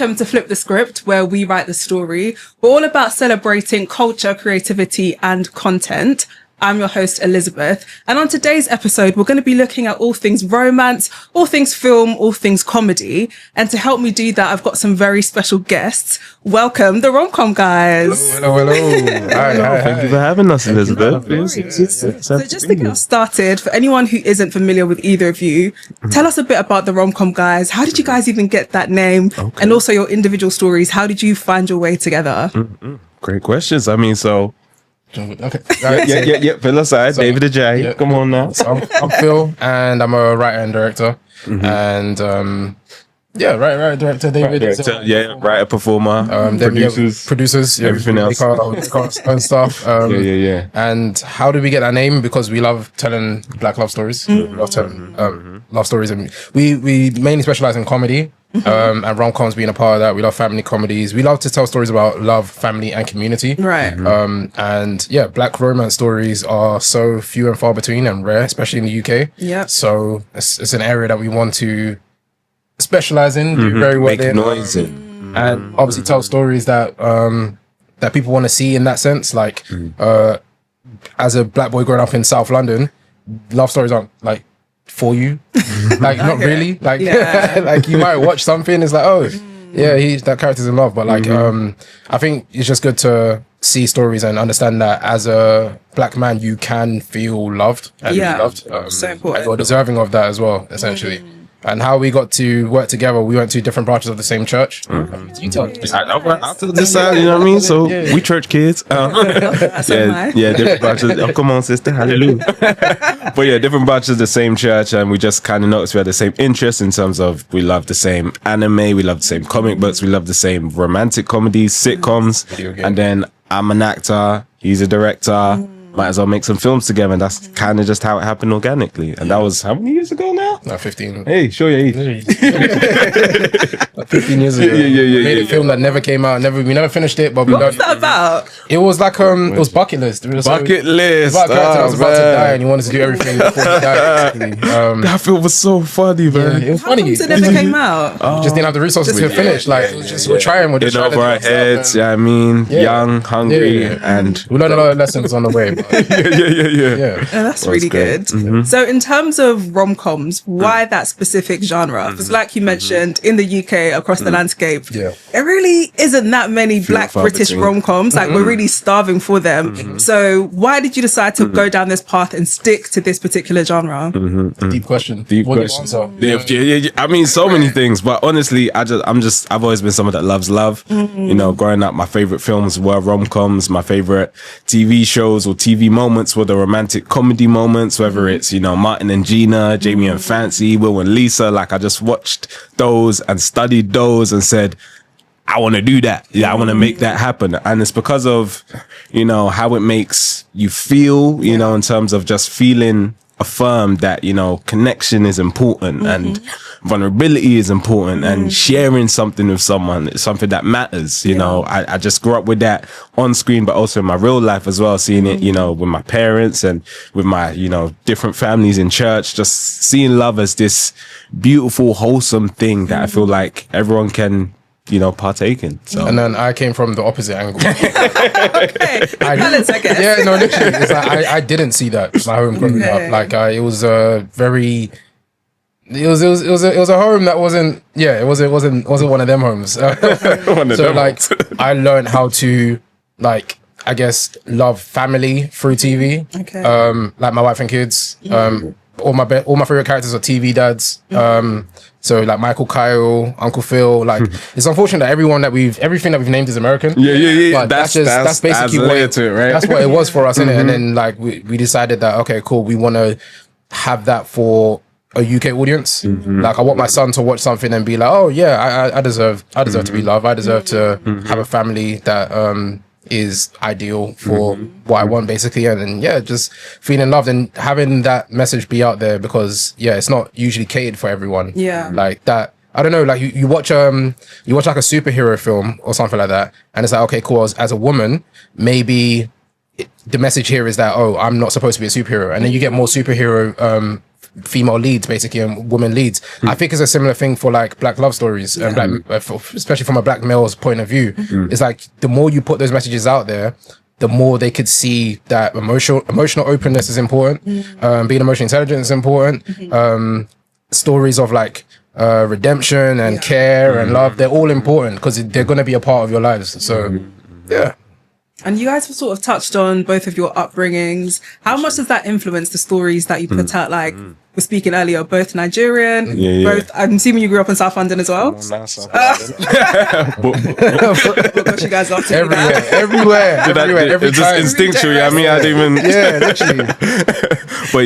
Welcome to Flip the Script, where we write the story. We're all about celebrating culture, creativity, and content. I'm your host, Elizabeth. And on today's episode, we're going to be looking at all things romance, all things film, all things comedy. And to help me do that, I've got some very special guests. Welcome, the rom-com guys. Hello. Hi. Thank you for having us, Elizabeth. So just to get us started, for anyone who isn't familiar with either of you, tell us a bit about the rom-com guys. How did you guys even get that name? Okay. And also your individual stories. How did you find your way together? Great questions. I mean, so... Okay. Yeah. Phil aside, David Ajay. Yeah. Come on now. So I'm Phil, and I'm a writer and director. And writer, director, David. Writer, performer, producers, everything else. And stuff. Yeah. And how did we get that name? Because we love telling black love stories. We love telling love stories, and we mainly specialize in comedy. And rom-coms being a part of that. We love family comedies. We love to tell stories about love, family, and community. Right. Black romance stories are so few and far between and rare, especially in the UK. Yeah. So it's an area that we want to specialize in, do very well Make noise in. and obviously tell stories that that people want to see in that sense. Like as a black boy growing up in South London, love stories aren't like for you, like not really, like like you might watch something, it's like, oh yeah, that character's in love, but like I think it's just good to see stories and understand that as a black man you can feel loved and be loved, so important, and you're deserving of that as well, essentially. And how we got to work together, we went to different branches of the same church. You tell me. Out to the side, you know what I mean? So we church kids. Different branches. Oh, come on, sister. Hallelujah. But yeah, different branches of the same church, and we just kind of noticed we had the same interests in terms of we love the same anime, we love the same comic books, we love the same romantic comedies, sitcoms, and then I'm an actor, he's a director. Might as well make some films together, and that's kind of just how it happened organically. And that was how many years ago now? 15. Hey, show your age. 15 years ago. Yeah. Made a film that never came out. We never finished it, but we What was that about? It was like it was bucket list. It was Bucket list. about a character that was about to die, and he wanted to do everything before he died. That film was so funny, man. It was How funny. come it never came out? We just didn't have the resources to finish. Like it was just we're trying. We're just In trying to over our do stuff, heads, and yeah, I mean, young, hungry, and we learned a lot of lessons on the way. But yeah. Oh, that's really great. good. So in terms of rom-coms, why that specific genre? Because like you mentioned, in the UK, across the landscape, there really isn't that many black far British between. rom-coms. Like we're really starving for them. So why did you decide to go down this path and stick to this particular genre? deep question. Deep What question. do you answer? Yeah. I mean, so many things, but honestly, I've always been someone that loves love. You know, growing up, my favorite films were rom-coms. My favorite TV shows or TV moments were the romantic comedy moments, whether it's, you know, Martin and Gina, Jamie and Fancy, Will and Lisa. Like I just watched those and studied those and said, I want to do that. Yeah, I want to make that happen. And it's because of, you know, how it makes you feel, you know, in terms of just feeling affirmed that, you know, connection is important and vulnerability is important and sharing something with someone is something that matters. You know, I just grew up with that on screen, but also in my real life as well, seeing it, you know, with my parents and with my, you know, different families in church, just seeing love as this beautiful, wholesome thing that I feel like everyone can, you know, partake in. So. And then I came from the opposite angle. Okay, balance, I guess. Yeah, no, literally, it's like I didn't see that in my home growing up. Like it was a very, it was a home that wasn't. Yeah, it wasn't one of them homes. So like, I learned how to like, I guess, love family through TV. Okay. Like my wife and kids. All my favorite characters are TV dads. So like Michael, Kyle, Uncle Phil. Like it's unfortunate that everything that we've named is American. Yeah. But that's basically what it, right? That's what it was for us, innit? And then like we decided that okay, cool, we want to have that for a UK audience. Like I want my son to watch something and be like, oh yeah, I deserve to be loved. I deserve to have a family that is ideal for what I want, basically. And then yeah, just feeling loved and having that message be out there, because yeah, it's not usually catered for everyone. Yeah, like that. I don't know, like you watch like a superhero film or something like that, and it's like, okay, cool, as a woman, maybe the message here is that, oh, I'm not supposed to be a superhero. And then you get more superhero female leads basically and women leads. I think it's a similar thing for like black love stories and especially from a black male's point of view. It's like the more you put those messages out there, the more they could see that emotional openness is important. Being emotionally intelligent is important. Stories of like redemption and care and love, they're all important because they're going to be a part of your lives. So yeah. And you guys have sort of touched on both of your upbringings. How much does that influence the stories that you put out? Like, we're speaking earlier, both Nigerian, both, I'm assuming you grew up in South London as well? Of course, you guys love to Everywhere. Every it's just time. instinctual, I mean, I didn't even... Yeah, literally. But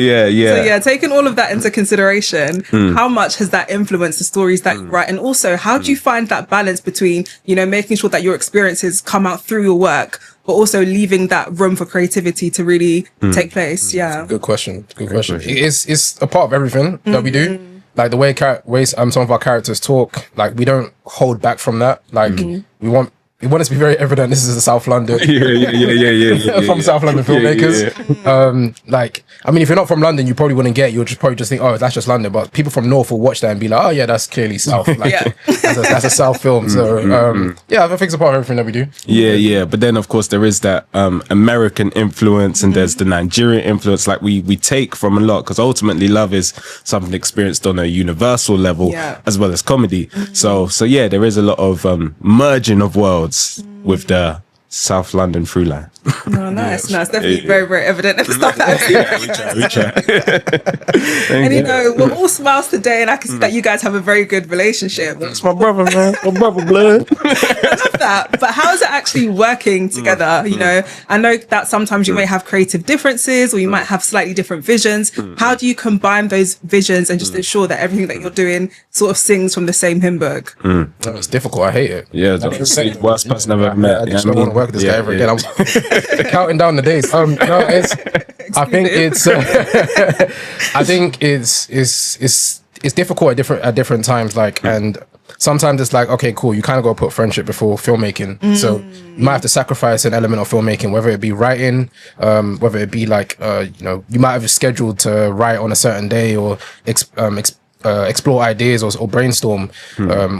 So taking all of that into consideration, how much has that influenced the stories that you write? And also, how do you find that balance between, you know, making sure that your experiences come out through your work, but also leaving that room for creativity to really take place? Yeah. Good question. It's a part of everything that we do. Like the ways some of our characters talk, like we don't hold back from that. Like we want it to be very evident this is a South London. From South London filmmakers. Like, I mean, if you're not from London, you probably wouldn't get it. You'll probably just think, oh, that's just London. But people from North will watch that and be like, oh yeah, that's clearly South. Like, that's a South film. So I think it's a part of everything that we do. Yeah. But then of course there is that American influence and there's the Nigerian influence. Like we take from a lot because ultimately love is something experienced on a universal level as well as comedy. So yeah, there is a lot of merging of worlds with the South London through line. Oh, nice. No, it's definitely very, very evident in the stuff that I've seen. We try. And you know, we're all smiles today, and I can see that you guys have a very good relationship. It's my brother, man. My brother, blood. I love that. But how is it actually working together? You know, I know that sometimes you may have creative differences or you might have slightly different visions. How do you combine those visions and just ensure that everything that you're doing sort of sings from the same hymn book? It's difficult. I hate it. Yeah, it's the worst person I've ever met. I just don't want to work with this guy ever again. I'm counting down the days. I think it's difficult at different times. Like, and sometimes it's like, okay, cool. You kind of got to put friendship before filmmaking. So you might have to sacrifice an element of filmmaking, whether it be writing, whether it be like, you know, you might have scheduled to write on a certain day or explore ideas or brainstorm,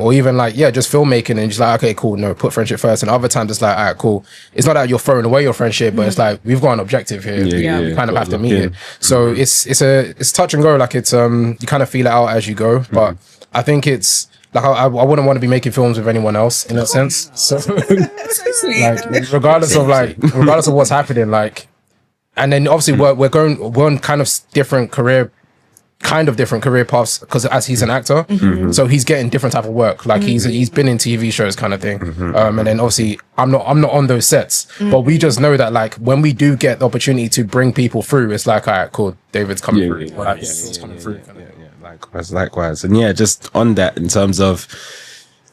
or even like just filmmaking and just like, okay, cool, no, put friendship first. And other times it's like, all right, cool, it's not that you're throwing away your friendship, but it's like we've got an objective here. We kind of have to meet it. So it's touch and go. Like it's you kind of feel it out as you go. But I think it's like I wouldn't want to be making films with anyone else in that sense. So So sweet. like regardless of what's happening, like, and then obviously we're on kind of different career paths because as he's an actor, so he's getting different type of work. Like he's been in TV shows kind of thing, and then obviously I'm not on those sets, but we just know that like when we do get the opportunity to bring people through, it's like, all right, cool, David's coming through. He's coming through. Likewise. And yeah, just on that in terms of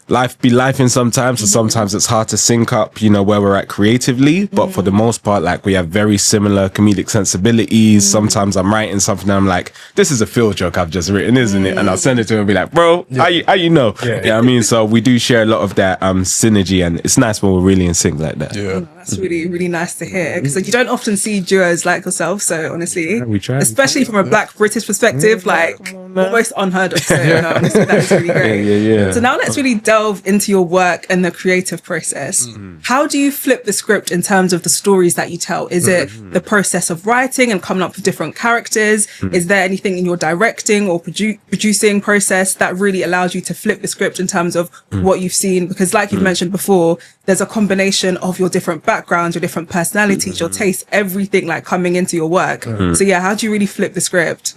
life be lifing sometimes, so sometimes it's hard to sync up, you know, where we're at creatively, but for the most part, like we have very similar comedic sensibilities. Sometimes I'm writing something and I'm like, this is a field joke I've just written, isn't it? And I'll send it to him and be like, bro, how you know? I mean, so we do share a lot of that synergy, and it's nice when we're really in sync like that. That's really, really nice to hear, because like, you don't often see duos like yourself. So honestly, we try. Especially from a Black British perspective, like almost unheard of. So no, honestly, that is really great. So now let's really delve into your work and the creative process. How do you flip the script in terms of the stories that you tell? Is it the process of writing and coming up with different characters? Is there anything in your directing or producing process that really allows you to flip the script in terms of what you've seen? Because like you've mentioned before, there's a combination of your different backgrounds, your different personalities, your tastes, everything like coming into your work. So yeah, how do you really flip the script?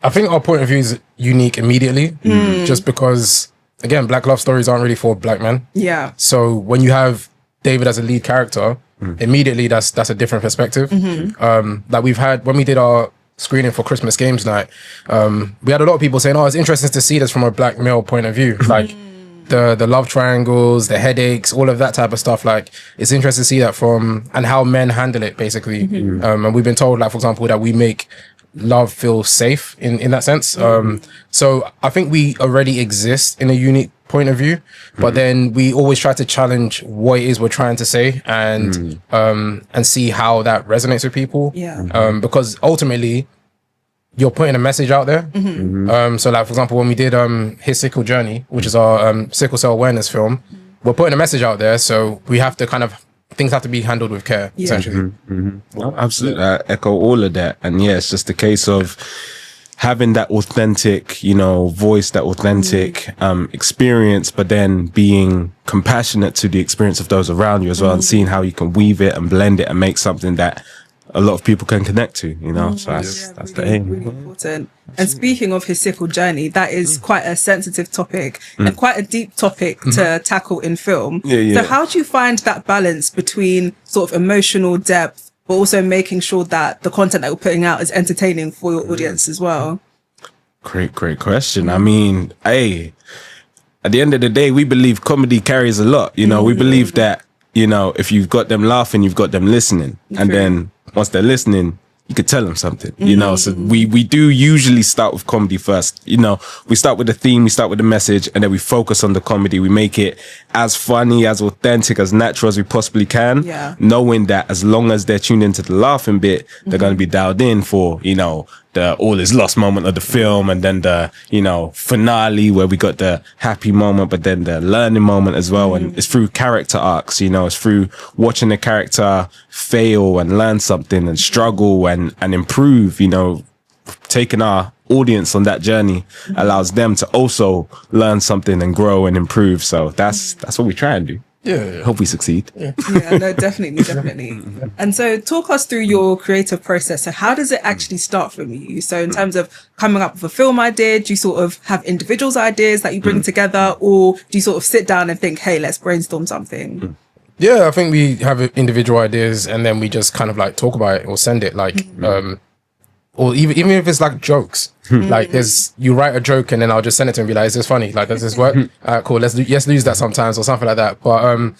I think our point of view is unique immediately, just because, again, Black love stories aren't really for Black men. Yeah. So when you have David as a lead character, immediately that's a different perspective. Like we've had, when we did our screening for Christmas Games Night, we had a lot of people saying, oh, it's interesting to see this from a Black male point of view. Like the love triangles, the headaches, all of that type of stuff. Like it's interesting to see that from, and how men handle it basically. And we've been told, like, for example, that we make love feel safe in that sense. So I think we already exist in a unique point of view, but then we always try to challenge what it is we're trying to say and see how that resonates with people. Because ultimately you're putting a message out there. So like, for example, when we did His Sickle Journey, which is our sickle cell awareness film, we're putting a message out there, so we have to kind of, things have to be handled with care, essentially. No, absolutely, I echo all of that. And yeah, it's just a case of having that authentic, you know, voice, that authentic experience, but then being compassionate to the experience of those around you as well, and seeing how you can weave it and blend it and make something that a lot of people can connect to, you know. So that's the aim. Really important. And speaking of his sickle journey, that is quite a sensitive topic and quite a deep topic to tackle in film. So how do you find that balance between sort of emotional depth, but also making sure that the content that you're putting out is entertaining for your audience as well? Great question. I mean, hey, at the end of the day, we believe comedy carries a lot. You know, we believe that, you know, if you've got them laughing, you've got them listening. And then once they're listening, you could tell them something, you know. So we do usually start with comedy first. You know, we start with the theme, we start with the message, and then we focus on the comedy. We make it as funny, as authentic, as natural as we possibly can, knowing that as long as they're tuned into the laughing bit, they're going to be dialed in for, you know, the all is lost moment of the film, and then the, you know, finale where we got the happy moment, but then the learning moment as well. And it's through character arcs, you know, it's through watching the character fail and learn something and struggle and improve, you know. Taking our audience on that journey allows them to also learn something and grow and improve. So that's what we try and do. Hope we succeed. No, definitely. And so talk us through your creative process. So how does it actually start from you? So in terms of coming up with a film idea, do you sort of have individuals' ideas that you bring together, or do you sort of sit down and think, hey, let's brainstorm something? Yeah, I think we have individual ideas, and then we just kind of like talk about it or send it, like or even if it's like jokes, like you write a joke and then I'll just send it to him and be like, is this funny? Like, does this work? Cool, let's use that sometimes or something like that. But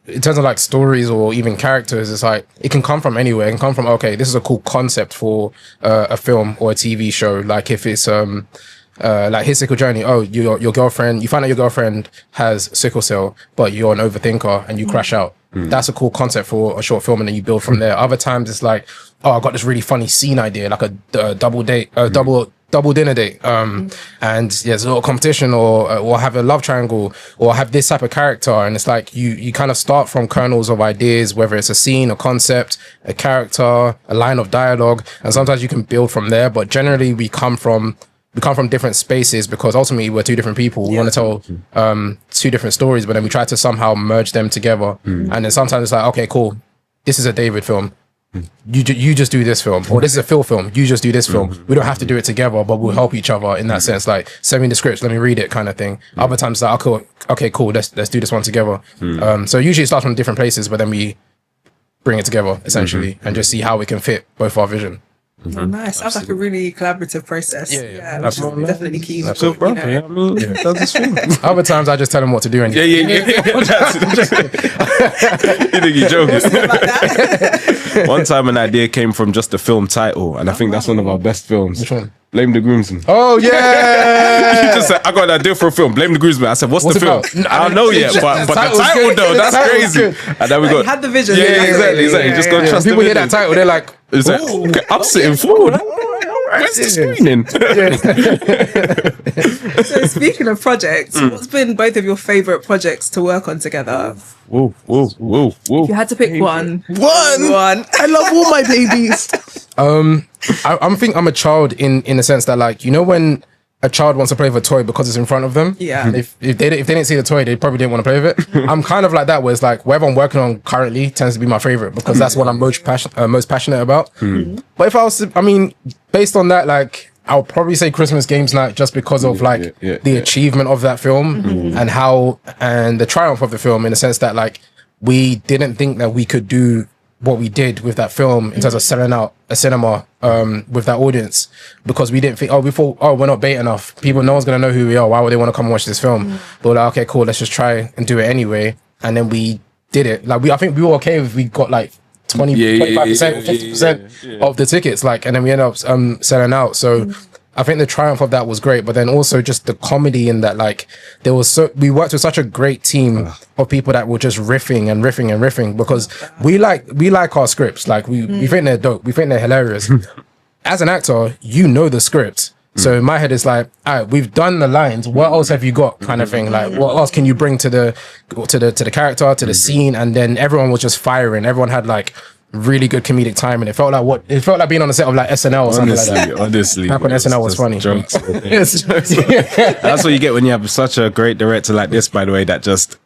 in terms of like stories or even characters, it's like, it can come from anywhere. It can come from, okay, this is a cool concept for a film or a TV show. Like if it's like His Sickle Journey, your girlfriend, you find out your girlfriend has sickle cell, but you're an overthinker and you crash out. That's a cool concept for a short film, and then you build from there. Other times it's like, I got this really funny scene idea, like a double dinner date, and there's a little competition, or have a love triangle, or have this type of character, and it's like you kind of start from kernels of ideas, whether it's a scene, a concept, a character, a line of dialogue, and sometimes you can build from there. But generally we come from different spaces, because ultimately we're two different people. We want to tell two different stories, but then we try to somehow merge them together. And then sometimes it's like, okay, cool, this is a David film, you just do this film, or this is a Phil film, you just do this film. We don't have to do it together, but we'll help each other in that sense. Like, send me the scripts, let me read it, kind of thing. Other times it's like, okay, cool, let's do this one together. So usually it starts from different places, but then we bring it together essentially and just see how we can fit both our vision. Oh, nice. Sounds like a really collaborative process. Yeah, absolutely. Definitely key. So, bro, I mean, that's his thing. Other times I just tell them what to do. And You think you're joking? One time an idea came from just the film title, and I think that's one of our best films. Which one? Blame the Groomsman. Oh yeah! You just said, I got an idea for a film. Blame the Groomsman. I said, what's the film? I don't know yet, but the title though, that's crazy. And then we got had the vision. Yeah, exactly. Just go trust people the hear that title, they're like, it's like, okay, I'm sitting forward. Where's the screening? So speaking of projects, what's been both of your favorite projects to work on together? Whoa. If you had to pick one. I love all my babies. I think I'm a child in the sense that, like, you know, when a child wants to play with a toy because it's in front of them. Yeah. If they didn't see the toy, they probably didn't want to play with it. I'm kind of like that, where it's like, whatever I'm working on currently tends to be my favorite, because that's what I'm most passionate about. But if I was to, based on that, like, I'll probably say Christmas Games Night, just because of the achievement of that film and the triumph of the film, in the sense that, like, we didn't think that we could do what we did with that film in terms of selling out a cinema with that audience, because we didn't think, we thought, we're not bait enough, no one's gonna know who we are, why would they want to come and watch this film? But we're like, okay, cool, let's just try and do it anyway. And then we did it. Like, I think we were okay if we got like 25%, 50% of the tickets, like, and then we ended up selling out. So I think the triumph of that was great, but then also just the comedy in that, like, we worked with such a great team of people that were just riffing, because we like our scripts, like we think they're dope, we think they're hilarious. as an actor, you know the script. So in my head, it's like, all right, we've done the lines. What else have you got, kind of thing? Like, what else can you bring to the character, to the scene? And then everyone was just firing. Everyone had like really good comedic time, and it felt like being on the set of like SNL or something like that. Honestly, back when SNL was funny. Jokes. That's what you get when you have such a great director like this, by the way, that just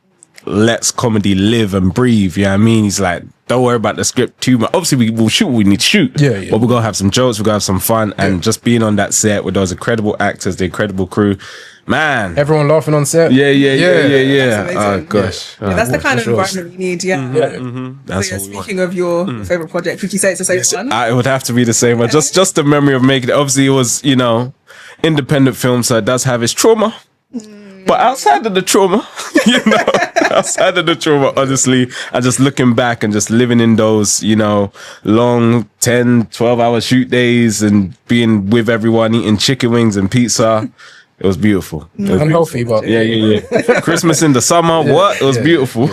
lets comedy live and breathe. You know what I mean? He's like, don't worry about the script too much. Obviously, we will shoot what we need to shoot. Yeah. But we're gonna have some jokes, we're gonna have some fun, and just being on that set with those incredible actors, the incredible crew, man. Everyone laughing on set. Yeah. That's Oh gosh. Yeah, that's the kind of environment you need. That's So what we want. speaking of your favorite project, would you say it's the same one? It would have to be the same one. Just the memory of making it. Obviously, it was, independent film, so it does have its trauma. But outside of the trauma, outside of the trauma, honestly, and just looking back and just living in those, long 10, 12-hour shoot days and being with everyone, eating chicken wings and pizza. It was beautiful. It was Unhealthy, but yeah. Christmas in the summer, what? It was beautiful.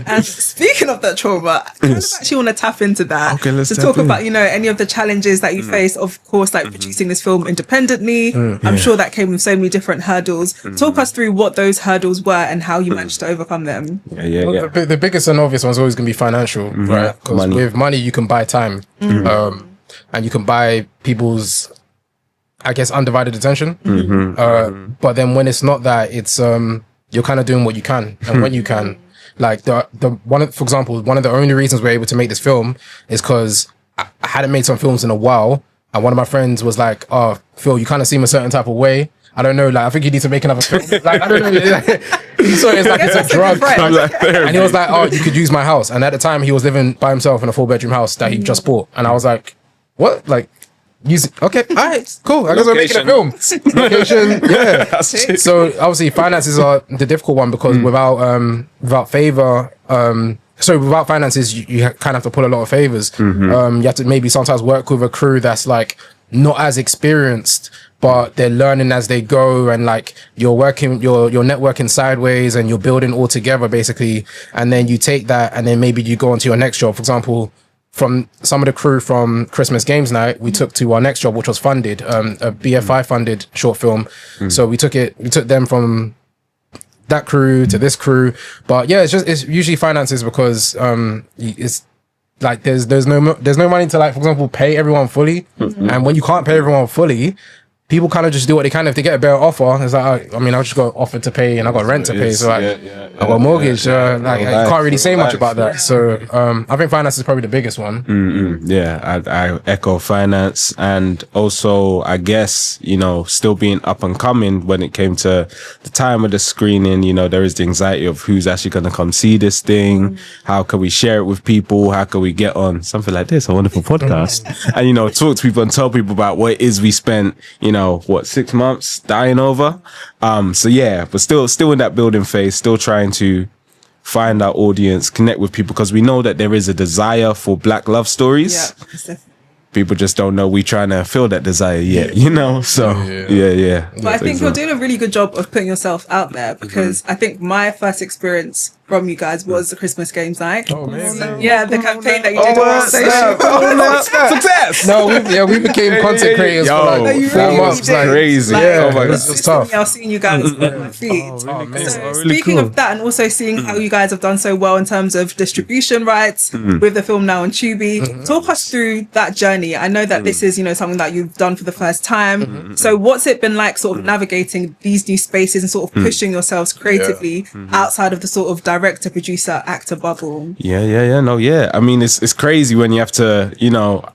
And speaking of that trauma, I kind of actually want to tap into that. Okay, let's to tap talk in. about, any of the challenges that you faced, of course, like producing this film independently. I'm sure that came with so many different hurdles. Talk us through what those hurdles were and how you managed to overcome them. Yeah. the biggest and obvious one's always going to be financial, right? Because with money you can buy time, and you can buy people's, I guess, undivided attention. But then when it's not that, it's you're kind of doing what you can, and when you can. Like for example, one of the only reasons we're able to make this film is because I hadn't made some films in a while, and one of my friends was like, "Oh, Phil, you kind of seem a certain type of way. I don't know, like I think you need to make another film." Like I don't know, so it's like it's a drug. And he was like, "Oh, you could use my house." And at the time, he was living by himself in a 4-bedroom house that he just bought, and I was like, "What? Like?" Okay, all right, cool. I guess we're making a film. Location, yeah. So obviously finances are the difficult one because without finances, you kind of have to pull a lot of favors. You have to maybe sometimes work with a crew that's like not as experienced, but they're learning as they go, and like you're networking sideways and you're building all together basically. And then you take that and then maybe you go on to your next job. For example, from some of the crew from Christmas Games Night, we took to our next job, which was funded, a BFI funded short film. So we took them from that crew to this crew. But yeah, it's usually finances because it's like there's no money to, like, for example, pay everyone fully. And when you can't pay everyone fully, people kind of just do what they can. If they get a better offer, it's like, I just got offered to pay and I got rent to pay. So like, I got a mortgage. I can't really say much about that. So I think finance is probably the biggest one. Yeah, I echo finance, and also I guess, still being up and coming when it came to the time of the screening, there is the anxiety of who's actually going to come see this thing. How can we share it with people? How can we get on something like this, a wonderful podcast, and, talk to people and tell people about what it is we spent, 6 months dying over. So yeah, but still in that building phase, still trying to find our audience, connect with people, because we know that there is a desire for Black love stories. Yeah, people just don't know we trying to fill that desire yet, So yeah. But I think you're doing a really good job of putting yourself out there, because I think my first experience from you guys was the Christmas Games Night. Oh man! Yeah, the campaign that you did on stage. Success! No, we became content creators for like 4 months. Like, crazy. Like, Oh my God. It was tough. I was seeing you guys on my feed. man. So really speaking cool. of that, and also seeing how you guys have done so well in terms of distribution rights with the film now on Tubi, talk us through that journey. I know that this is, something that you've done for the first time. So what's it been like sort of navigating these new spaces and sort of pushing yourselves creatively outside of the sort of director, producer, actor bubble? Yeah. I mean, it's crazy when you have to,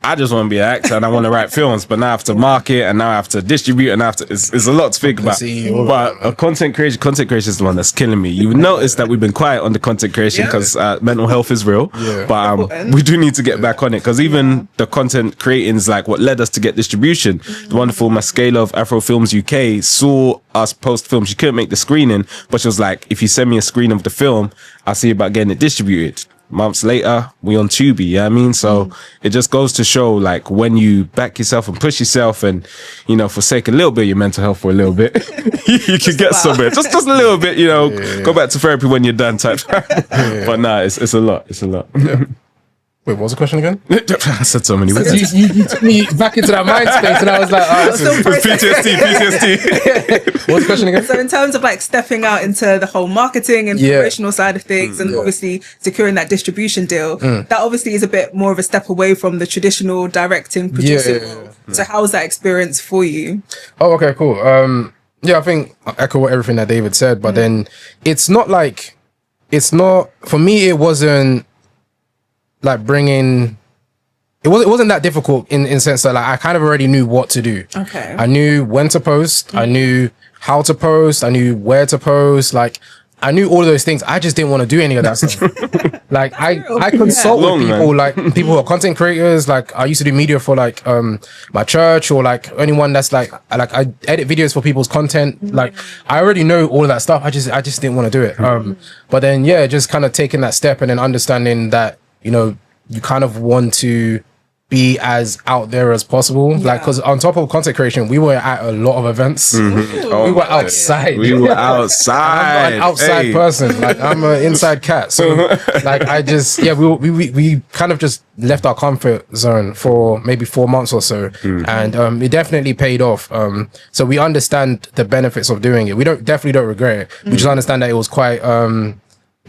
I just want to be an actor and I want to write films, but now I have to market and now I have to distribute and it's a lot to think about. But content creation is the one that's killing me. You notice that we've been quiet on the content creation because mental health is real, but we do need to get back on it, because even the content creating is like what led us to get distribution. The wonderful Mascala of Afro Films UK saw us post films. She couldn't make the screening, but she was like, if you send me a screen of the film, I'll see about getting it distributed. Months later, we on Tubi, you know what I mean? So it just goes to show, like, when you back yourself and push yourself and, forsake a little bit of your mental health for a little bit, you can get somewhere. Just a little bit, go back to therapy when you're done type. But nah, it's a lot. It's a lot. Wait, what was the question again? I said so many words. You took me back into that mind space, and I was like, oh, PTSD. what was the question again? So in terms of like stepping out into the whole marketing and promotional side of things and obviously securing that distribution deal, that obviously is a bit more of a step away from the traditional directing, producing role. So how was that experience for you? Oh, okay, cool. Yeah, I think I echo everything that David said, but then it's not, for me, it wasn't like it wasn't that difficult in the sense that like I kind of already knew what to do. Okay. I knew when to post, I knew how to post, I knew where to post, like I knew all of those things. I just didn't want to do any of that stuff. Like I consult with people, like people who are content creators. Like I used to do media for like my church or like anyone that's like I edit videos for people's content. Like I already know all of that stuff. I just didn't want to do it. But then just kind of taking that step and then understanding that, you know, you kind of want to be as out there as possible. Like, because on top of content creation, we were at a lot of events. We were outside. I'm an outside person. Like, I'm an inside cat. So, like, we kind of just left our comfort zone for maybe 4 months or so. And it definitely paid off. So we understand the benefits of doing it. We definitely don't regret it. We just understand that it was quite...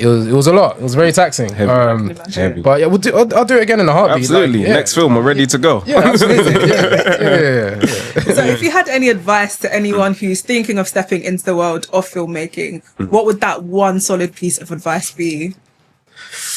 It was a lot. It was very taxing. Heavy. But yeah, I'll do it again in a heartbeat. Absolutely. Like, Next film, we're ready to go. Yeah, absolutely. Yeah. So if you had any advice to anyone who's thinking of stepping into the world of filmmaking, what would that one solid piece of advice be?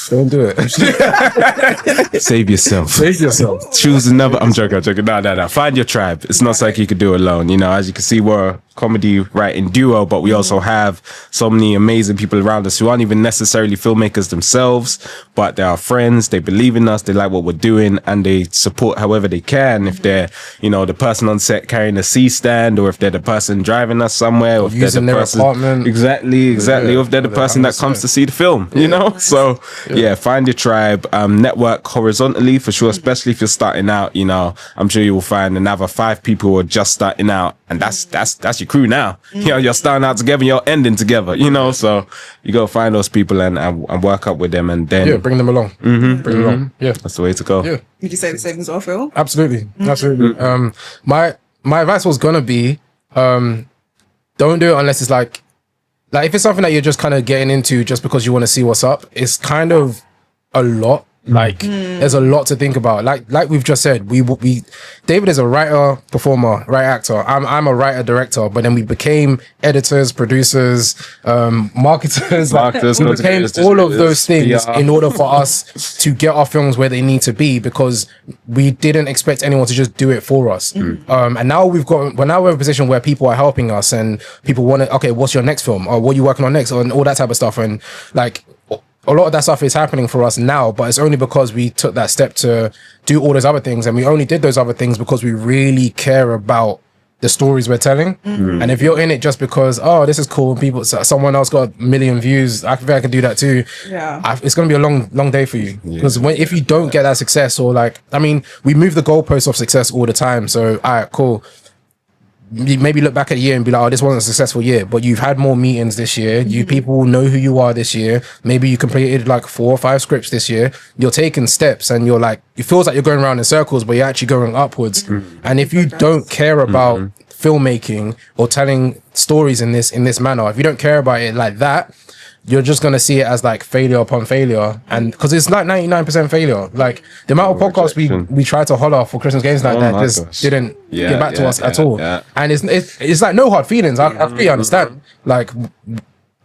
Don't do it. Save yourself. Save yourself. Choose another. I'm joking. No. Find your tribe. It's not something you could do alone. You know, as you can see, we're a comedy writing duo, but we also have so many amazing people around us who aren't even necessarily filmmakers themselves, but they are friends. They believe in us. They like what we're doing, and they support however they can. If they're, you know, the person on set carrying a C-stand, or if they're the person driving us somewhere, or if they're the person, apartment. Exactly. Or if they're the person that comes to see the film. You know, so. Yeah, find your tribe, network horizontally for sure, especially if you're starting out. You know, I'm sure you will find another 5 people who are just starting out, and that's your crew now. You know, you're starting out together, you're ending together, you know, so you go find those people and work up with them, and then bring them along. Bring them along. Yeah, that's the way to go. Yeah. Would you say the same as well, Phil? Absolutely. My advice was gonna be, don't do it unless it's like if it's something that you're just kind of getting into just because you want to see what's up. It's kind of a lot. Like there's a lot to think about. Like we've just said, we David is a writer, performer, actor. I'm a writer, director, but then we became editors, producers, marketers. We became all of those things in order for us to get our films where they need to be, because we didn't expect anyone to just do it for us. And now we're in a position where people are helping us, and people want to, okay, what's your next film, or what are you working on next, and all that type of stuff. And like, a lot of that stuff is happening for us now, but it's only because we took that step to do all those other things. And we only did those other things because we really care about the stories we're telling. And if you're in it just because, oh, this is cool, someone else got 1 million views, I think I can do that too. Yeah, it's going to be a long day for you. Because if you don't get that success, or like, I mean, we move the goalposts of success all the time. So, all right, cool. Maybe look back at a year and be like, oh, this wasn't a successful year, but you've had more meetings this year. You people know who you are this year. Maybe you completed like 4 or 5 scripts this year. You're taking steps, and you're like, it feels like you're going around in circles, but you're actually going upwards. And if you don't care about filmmaking or telling stories in this manner, if you don't care about it like that, you're just going to see it as like failure upon failure. And because it's like 99% failure. Like the amount of podcasts we tried to holler for Christmas games like that just didn't get back to us at all. And it's like no hard feelings. I really understand. Like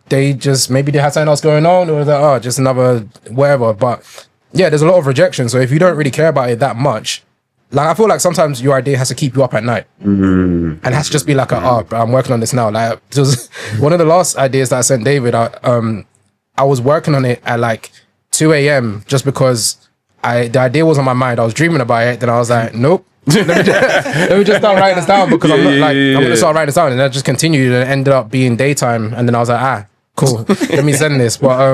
they just, maybe they had something else going on, or that, oh, just another whatever. But yeah, there's a lot of rejection. So if you don't really care about it that much, like I feel like sometimes your idea has to keep you up at night, and it has to just be like, I'm working on this now. Like it was one of the last ideas that I sent David. I was working on it at like 2 a.m. just because the idea was on my mind. I was dreaming about it. Then I was like, nope. let me just start writing this down, because I'm gonna start writing this down, and I just continued, and it ended up being daytime. And then I was like, cool, let me send this. But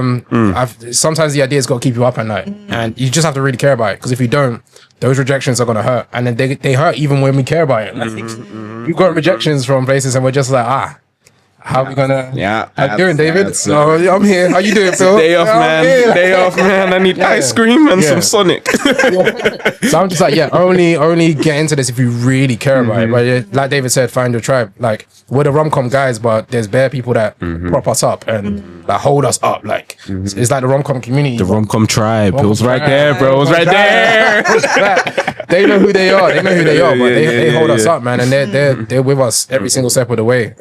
sometimes the idea's got to keep you up at night, and you just have to really care about it, because if you don't, those rejections are going to hurt, and then they hurt even when we care about it. Like, we've got rejections from places, and we're just like, How we gonna? Yeah. How you doing, David? That's Oh, yeah, I'm here. How you doing, Phil? Day off, Yeah, I'm man. here. Day off, man. I need ice cream and some Sonic. So I'm just like, yeah, only get into this if you really care about it. But yeah, like David said, find your tribe. Like we're the rom-com guys, but there's bare people that prop us up and like hold us up. Like it's like the rom-com community. The rom-com tribe. It was right there, bro. It was right there. They know who they are. They know who they are, but they hold us up, man, and they're with us every single step of the way.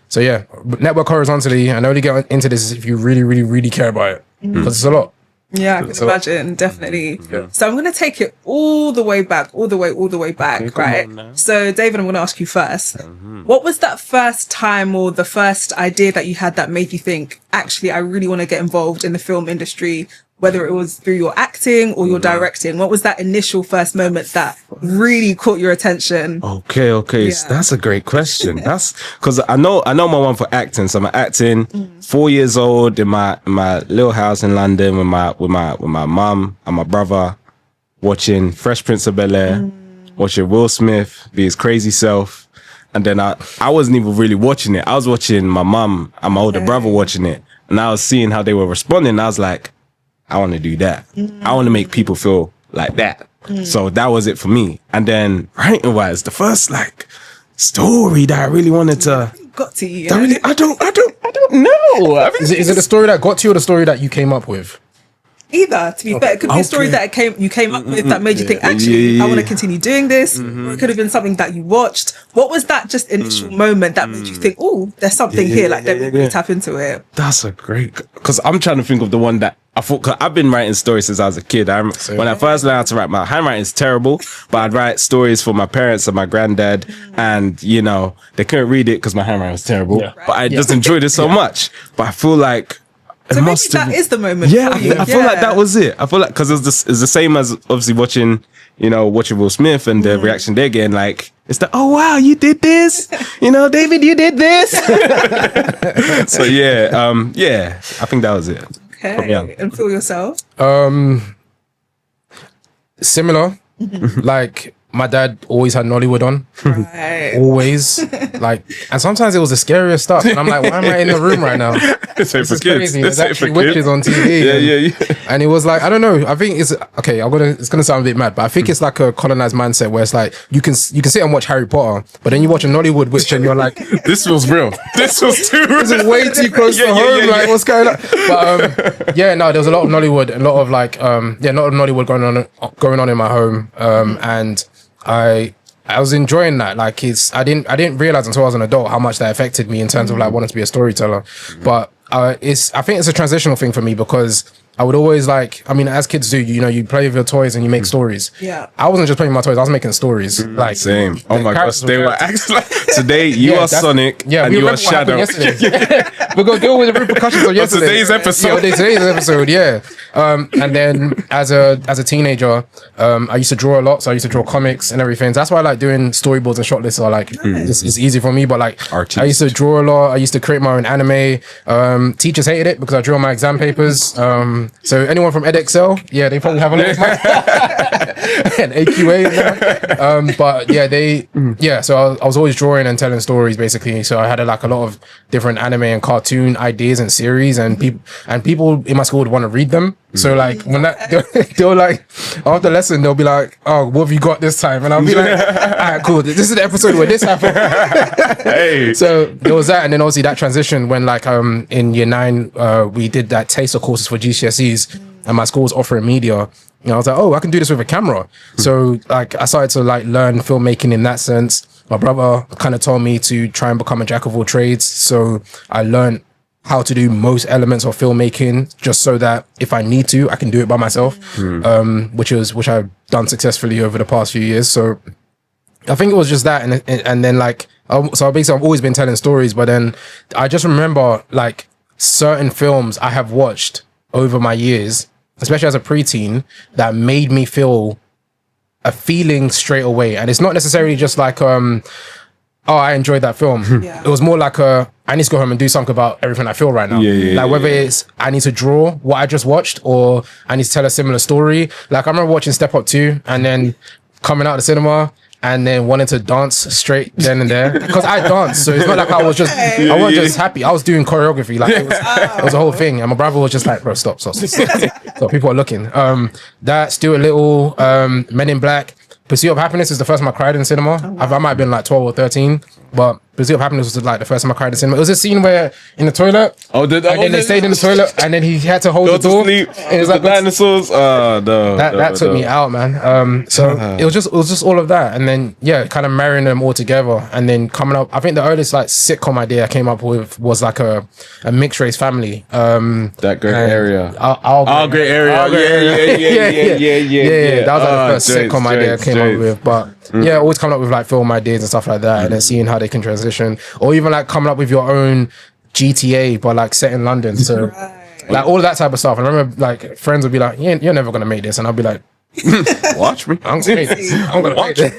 So yeah, network horizontally, and only get into this if you really, really, really care about it, because it's a lot. Yeah, I can imagine, definitely. Yeah. So I'm going to take it all the way back, all the way back, Okay, right? So David, I'm going to ask you first. What was that first time or the first idea that you had that made you think, actually, I really want to get involved in the film industry, whether it was through your acting or your directing? What was that initial first moment that really caught your attention? Okay. Yeah. So that's a great question. That's because I know my one for acting. So I'm acting 4 years old in my little house in London with my mum and my brother, watching Fresh Prince of Bel-Air, watching Will Smith be his crazy self. And then I wasn't even really watching it. I was watching my mum and my older brother watching it. And I was seeing how they were responding. And I was like, I want to do that. I want to make people feel like that. So that was it for me. And then writing wise, the first like story that I really wanted to Got to you. I don't know. Is it the story that got to you or the story that you came up with? Either, to be fair, it could be a story that you came up with that made you think, actually, I want to continue doing this. Or it could have been something that you watched. What was that just initial moment that made you think, oh, there's something here, like let me really tap into it? That's a great, because I'm trying to think of the one that I thought, cause I've been writing stories since I was a kid. When I first learned how to write, my handwriting is terrible, but I'd write stories for my parents and my granddad, and you know, they couldn't read it because my handwriting was terrible, but I just enjoyed it so much. But I feel like So maybe that is the moment. Yeah, for you. I feel like that was it. I feel like, because it's the same as obviously watching Will Smith and the reaction they're getting. Like, it's the, oh wow, you did this, David, you did this. So yeah, I think that was it. Okay, and feel yourself. Similar. Like my dad always had Nollywood on. Right. Always. Like, and sometimes it was the scariest stuff. And I'm like, why am I in the room right now? It's This for is kids. crazy. It's There's actually witches on TV. Yeah. And it was like, I don't know. I think it's okay. It's gonna sound a bit mad, but I think it's like a colonized mindset where it's like you can sit and watch Harry Potter, but then you watch a Nollywood witch and you're like, This feels real. This was too real. this is way too close to home. Like, what's going on? But there was a lot of Nollywood, a lot of like a lot of Nollywood going on in my home, and I was enjoying that. Like, I didn't realize until I was an adult how much that affected me in terms of like wanting to be a storyteller. But I think it's a transitional thing for me, because I would always as kids do, you play with your toys and you make stories. Yeah. I wasn't just playing with my toys, I was making stories. Like, Same. Oh my gosh, they were actually today. You are Sonic, and we you are remember what happened Shadow. yesterday. We're gonna deal with the repercussions of yesterday. Today's episode. Today's episode, yeah. And then as a teenager, I used to draw a lot, so I used to draw comics and everything. So that's why I like doing storyboards and short lists are like it's easy for me. But like Artist. I used to draw a lot. I used to create my own anime. Teachers hated it because I drew on my exam papers. So anyone from EdXL, yeah, they probably have a lot of and AQA. But yeah, so I was always drawing and telling stories basically. So I had a lot of different anime and cartoon ideas and series, and people in my school would want to read them. So like when they'll like after lesson they'll be like, oh, what have you got this time? And I'll be like, all right, cool. This is the episode where this happened. Hey. So there was that, and then obviously that transition when like in year 9 we did that taster courses for GCSEs, and my school was offering media. I was like, oh, I can do this with a camera. So like I started to like learn filmmaking in that sense. My brother kind of told me to try and become a jack of all trades. So I learned how to do most elements of filmmaking, just so that if I need to, I can do it by myself, which I've done successfully over the past few years. So I think it was just that, and then like so basically I've always been telling stories, but then I just remember like certain films I have watched over my years, especially as a preteen, that made me feel a feeling straight away, and it's not necessarily just like oh, I enjoyed that film. Yeah. It was more like I need to go home and do something about everything I feel right now. Like whether it's I need to draw what I just watched, or I need to tell a similar story. Like I remember watching Step Up 2 and then coming out of the cinema and then wanted to dance straight then and there because I danced, so it's not like I was just I wasn't just happy. I was doing choreography, like it was a whole thing, and my brother was just like, bro, stop. So people are looking. That Stuart Little, Men in Black. Pursuit of Happiness is the first time I cried in cinema. I might have been like 12 or 13, but Pursuit of Happiness was like the first time I cried in cinema. It was a scene where in the toilet, and then they stayed in the toilet, and then he had to hold the door. Sleep. And it was like dinosaurs. That took me out, man. So it was just all of that, and then kind of marrying them all together, and then coming up. I think the earliest like sitcom idea I came up with was like a mixed race family. That great area. Our great area. Yeah. That was like the first sitcom idea I came up with, but always coming up with like film ideas and stuff like that, and then seeing how they can transition, or even like coming up with your own GTA but like set in London. So like all of that type of stuff. And I remember like friends would be like, you're never gonna make this, and I'll be like, watch me. I'm gonna watch it.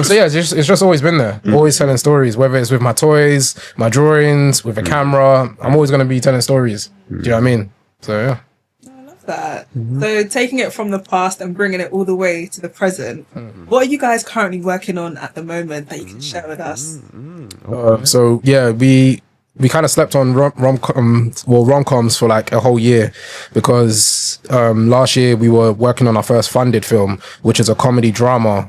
So it's just always been there. Always telling stories, whether it's with my toys, my drawings, with a camera. I'm always gonna be telling stories. Do you know what I mean? So yeah. That. So taking it from the past and bringing it all the way to the present, what are you guys currently working on at the moment that you can share with us? We kind of slept on rom-coms for like a whole year because last year we were working on our first funded film, which is a comedy drama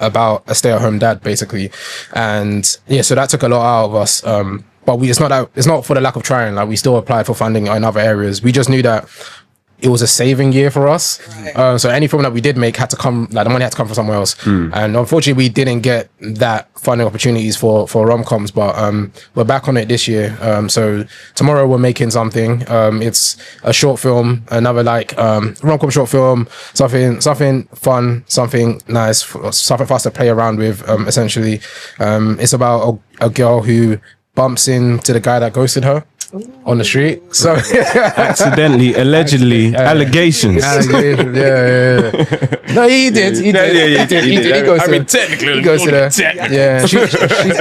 about a stay-at-home dad basically, and so that took a lot out of us. But it's not for the lack of trying. Like we still applied for funding in other areas. We just knew that it was a saving year for us. Right. So any film that we did make had to come, like the money had to come from somewhere else. And unfortunately we didn't get that funding opportunities for rom-coms, but we're back on it this year. So tomorrow we're making something. It's a short film, another like rom-com short film, something fun, something nice, something for us to play around with, essentially. It's about a girl who bumps into the guy that ghosted her on the street. So accidentally, allegedly, allegations. Yeah. No, he did. He did. He goes to. I mean, technically, he goes to the. Yeah,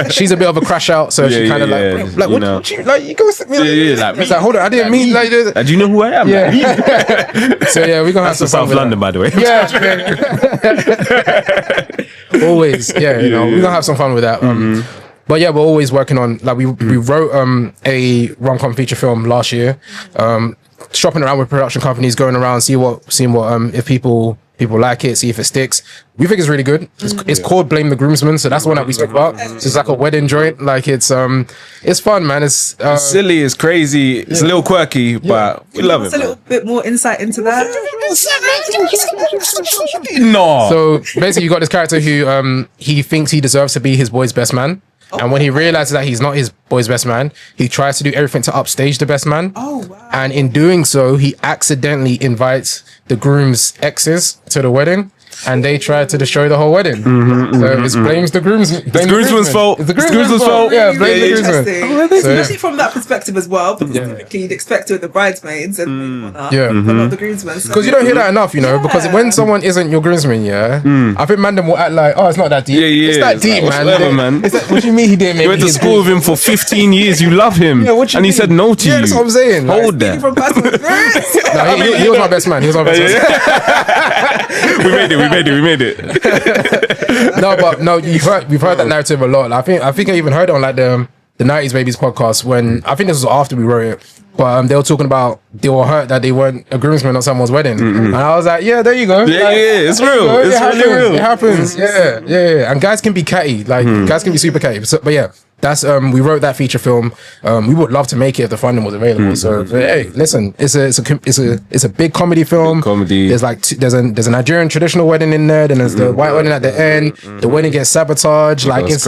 she's a bit of a crash out, so she kind of like what you like. You go. Like hold on, I didn't mean like this. Do you know who I am? Yeah. So we're gonna have some South London, by the way. Yeah. Always, we're gonna have some fun with that. But we're always working on, like we wrote a rom-com feature film last year, shopping around with production companies, going around, seeing what if people like it, see if it sticks. We think it's really good. It's called Blame the Groomsman, so that's the one that we spoke about. So it's like a wedding joint. Like it's fun, man. It's silly, it's crazy, it's a little quirky, but we love it. A little bit more insight into that. No. So basically, you got this character who he thinks he deserves to be his boy's best man. And when he realizes that he's not his boy's best man, he tries to do everything to upstage the best man. Oh, wow. And in doing so, he accidentally invites the groom's exes to the wedding. And they try to destroy the whole wedding. So it blames the groomsman. It's the groomsman's fault. It's the groomsman's fault. Yeah, blame the groomsman. Especially from that perspective as well, because typically you'd expect it with the bridesmaids and but not the groomsman. Because you don't hear that enough, because when someone isn't your groomsman, I think man them will act like, it's not that deep. It's that deep, man. Whatever, man. What do you mean he didn't make it? You went to school with him for 15 years. You love him, and he said no to you. Yeah, that's what I'm saying. Hold that. From personal experience. No, he was my best man. We made it. No, we've heard that narrative a lot. I think I even heard it on like the 90s Babies podcast when I think this was after we wrote it. But they were talking about they were hurt that they weren't a groomsman at someone's wedding, and I was like, there you go. It's real. It's really real. It happens. Yeah. And guys can be catty, guys can be super catty. But that's we wrote that feature film. We would love to make it if the funding was available. So hey, listen, it's a big comedy film. There's like there's a Nigerian traditional wedding in there. Then there's the white wedding at the end. The wedding gets sabotaged. Like it's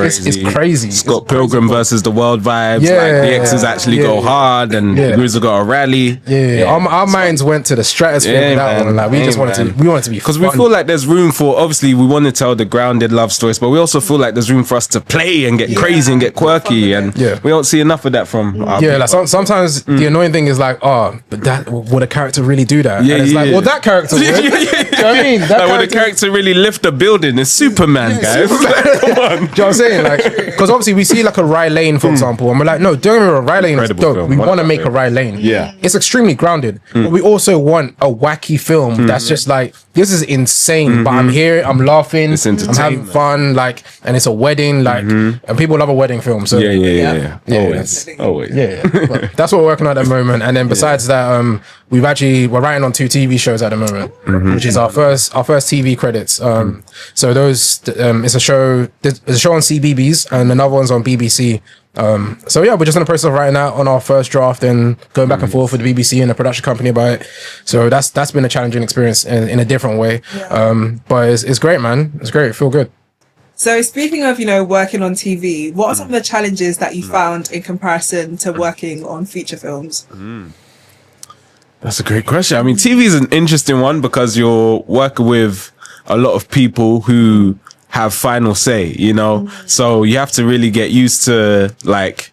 crazy. Scott Pilgrim versus the world vibes. Like the exes actually go hard and the grooves have got a rally. Our minds went to the stratosphere with that one. Like we just wanted to be fun. Because we feel like there's room for, obviously we want to tell the grounded love stories, but we also feel like there's room for us to play and get crazy and get quirky, and we don't see enough of that from our like sometimes the annoying thing is like, but that would a character really do that? It's like, well, that character would. You know what I mean? Would a character really lift a building? It's Superman, guys. Come on. Do you know what I'm saying? Like, because obviously we see like a Rye Lane, for example, and we're like, no, don't get me wrong, Rye Lane is dope. We want to make a Rye Lane. Yeah. It's extremely grounded, but we also want a wacky film that's just like this is insane, but I'm here, I'm laughing, It's I'm having entertainment. fun, like, and it's a wedding, like, and people love a wedding film. So Yeah. Yeah. Always. yeah. But that's what we're working on at the moment. And then besides that, we're writing on 2 TV shows at the moment, which is our first TV credits. So those, it's a show on CBBS and another one's on BBC. So yeah, we're just in the process of writing out on our first draft and going back and forth with the BBC and the production company about it. So that's been a challenging experience in a different way. But it's great, man. It's great. Feel good. So speaking of, working on TV, what are some of the challenges that you found in comparison to working on feature films? That's a great question. I mean, TV is an interesting one because you're working with a lot of people who have final say, so you have to really get used to like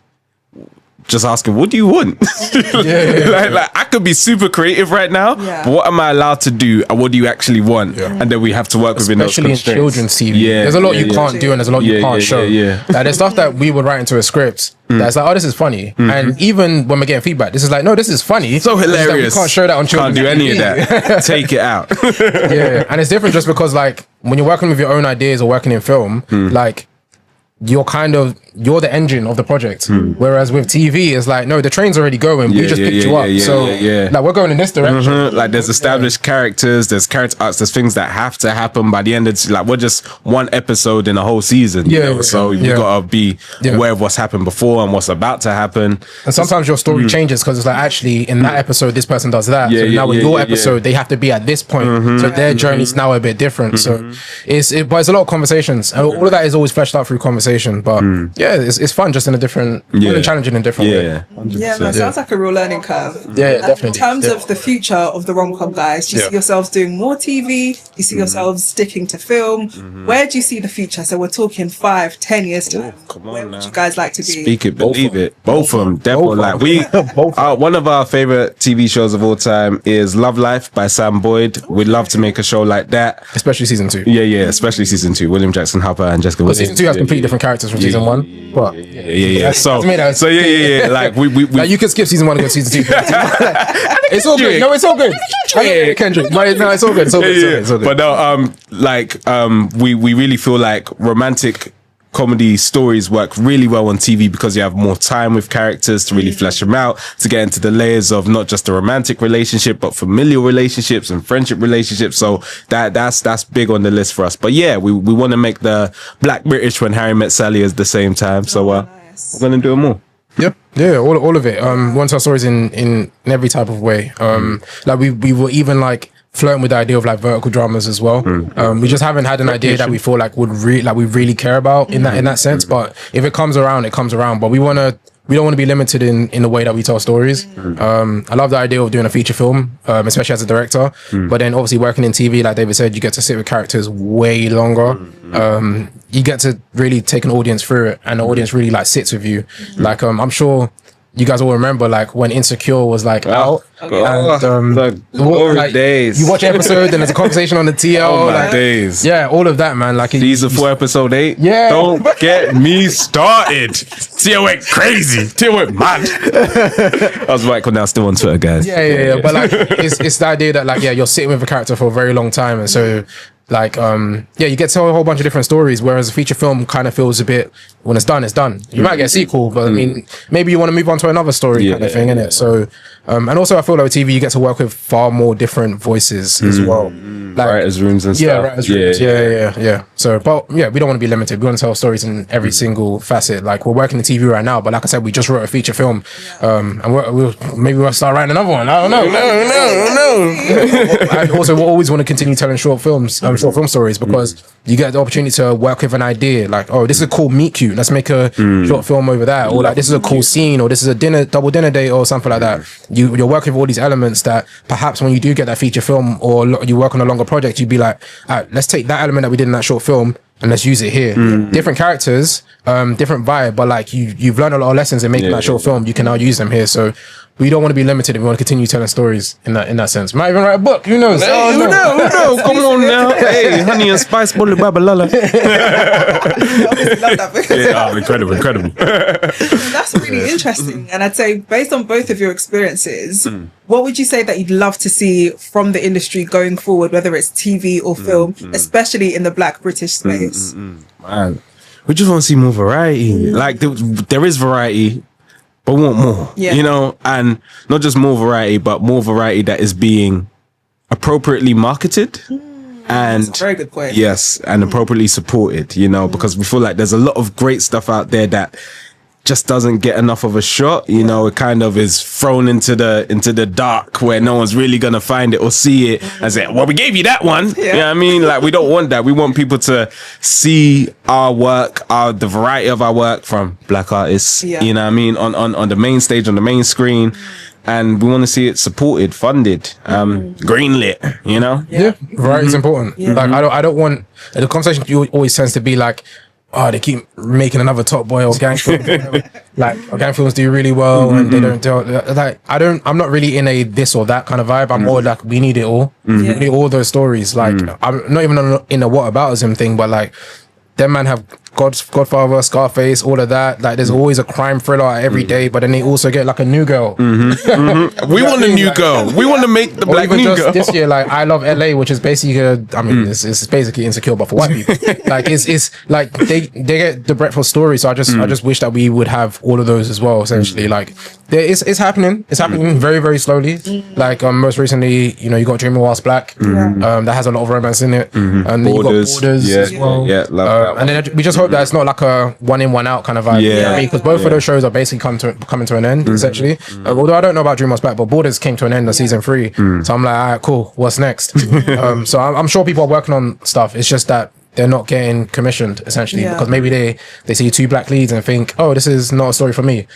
just asking, what do you want? Like I could be super creative right now, but what am I allowed to do and what do you actually want? And then we have to work within those Especially in constraints. children's TV. There's a lot you can't do and there's a lot you can't show. Like there's stuff that we would write into a script that's like, oh, this is funny. And even when we're getting feedback, this is like, no, this is funny. So It's just that hilarious. we can't show that on children's Can't do any of TV. that. Take it out. And it's different just because like when you're working with your own ideas or working in film, like you're the engine of the project. Whereas with TV, it's like, no, the train's already going. We just picked you up. Like we're going in this direction. Like there's established characters, there's character arcs, there's things that have to happen by the end of like we're just one episode in a whole season. So you gotta be aware of what's happened before and what's about to happen. And sometimes your story changes because it's like, actually in that episode this person does that. So now in your episode they have to be at this point. So their journey's now a bit different. So but it's a lot of conversations. And all of that is always fleshed out through conversation. But it's fun just in a different challenging in a different way. That sounds like a real learning curve. Definitely. In terms of the future of the rom-com guys, do you see yourselves doing more TV? Do you see yourselves sticking to film? Where do you see the future? So we're talking 5-10 years time. Where would you guys like to be? Speak it, believe it. Both of them, definitely. Like one of our favorite TV shows of all time is Love Life by Sam Boyd. We'd love to make a show like that, especially season 2. Especially season 2. William Jackson Harper and Jessica Williams. Season 2 has completely different characters from season 1. But So like we like you can skip season 1 and go to season 2. It's all good. No, it's all good. Kendrick. No, it's all good. It's all good. It's all good. But no, we really feel like romantic comedy stories work really well on TV because you have more time with characters to really flesh them out, to get into the layers of not just a romantic relationship but familial relationships and friendship relationships. So that's big on the list for us. But yeah, we want to make the Black British When Harry Met Sally at the same time. So we're gonna do it more. All of it. We want to tell stories in every type of way. Like we were even like flirting with the idea of like vertical dramas as well. We just haven't had an idea that we feel like we really care about in that sense. But if it comes around, it comes around. But we don't want to be limited in the way that we tell stories. I love the idea of doing a feature film, especially as a director. But then obviously working in TV, like David said, you get to sit with characters way longer. You get to really take an audience through it, and the audience really like sits with you. Like I'm sure you guys all remember like when Insecure was like out, and glory days. You watch an episode and there's a conversation on the TL. Days. Yeah, all of that, man. Like season 4, episode 8. Yeah. Don't get me started. TL went crazy. TL went mad. I was right now still on Twitter, guys. Yeah. But like it's the idea that like you're sitting with a character for a very long time, and so like you get to tell a whole bunch of different stories, whereas a feature film kind of feels a bit, when it's done, it's done. You might get a sequel, but I mean maybe you want to move on to another story kind of thing, innit? So and also I feel like with TV you get to work with far more different voices as well, like writers' rooms and stuff. Writers' rooms. Yeah. So but we don't want to be limited. We want to tell stories in every single facet. Like we're working in TV right now, but like I said, we just wrote a feature film, and we'll start writing another one. I don't know. No. And also we always want to continue telling short film stories, because you get the opportunity to work with an idea like, oh, this is a cool meet cute, let's make a short film over that, or like this is a cool scene, or this is a double dinner date or something like that. You're working with all these elements that perhaps when you do get that feature film or you work on a longer project, you'd be like, all right, let's take that element that we did in that short film and let's use it here. Different characters, different vibe, but like you've learned a lot of lessons in making that short film. You can now use them here. So we don't want to be limited, and we want to continue telling stories in that sense. Might even write a book. Who knows? Hey, who knows? Come on now. Hey, Honey and Spice, Bully Babalala. I obviously love that book. Yeah, incredible. That's really interesting. And I'd say, based on both of your experiences, what would you say that you'd love to see from the industry going forward, whether it's TV or film, especially in the Black British space? Man, we just want to see more variety. Like, there is variety, but we want more, you know, and not just more variety, but more variety that is being appropriately marketed and That's a very good point. Yes, and appropriately supported, you know, because we feel like there's a lot of great stuff out there that just doesn't get enough of a shot, you know. It kind of is thrown into the dark where no one's really gonna find it or see it and say, well, we gave you that one. You know what I mean? Like, we don't want that. We want people to see our work, the variety of our work from Black artists, you know what I mean, on the main stage, on the main screen. And we want to see it supported, funded, greenlit, you know? Yeah, variety is important. Like, I don't want, the conversation always tends to be like, oh, they keep making another Top Boy or gang film. Like, gang films do really well and they don't do, like, I'm not really in a this or that kind of vibe. I'm more like, we need it all. We need all those stories. Like, I'm not even in a whataboutism thing, but like, them man have Godfather, Scarface, all of that. Like, there's always a crime thriller every day, but then they also get like a new girl. We want a new girl. We want to make the Black new girl. This year, like, I Love LA, which is basically, it's basically Insecure, but for white people. Like, it's like they get the breadth of story. So I just wish that we would have all of those as well. Essentially, like, it's happening. It's happening very, very slowly. Like, most recently, you know, you got Dreaming Whilst Black. That has a lot of romance in it, and then you got Borders as well. Yeah, love that. And then we just hope that it's not like a one in, one out kind of vibe. You know what I mean? Because both of those shows are basically coming to an end, essentially. Although I don't know about Dream Whilst Black, but Borders came to an end in season 3. So I'm like, all right, cool. What's next? So I'm sure people are working on stuff. It's just that they're not getting commissioned, essentially, because maybe they see 2 black leads and think, oh, this is not a story for me.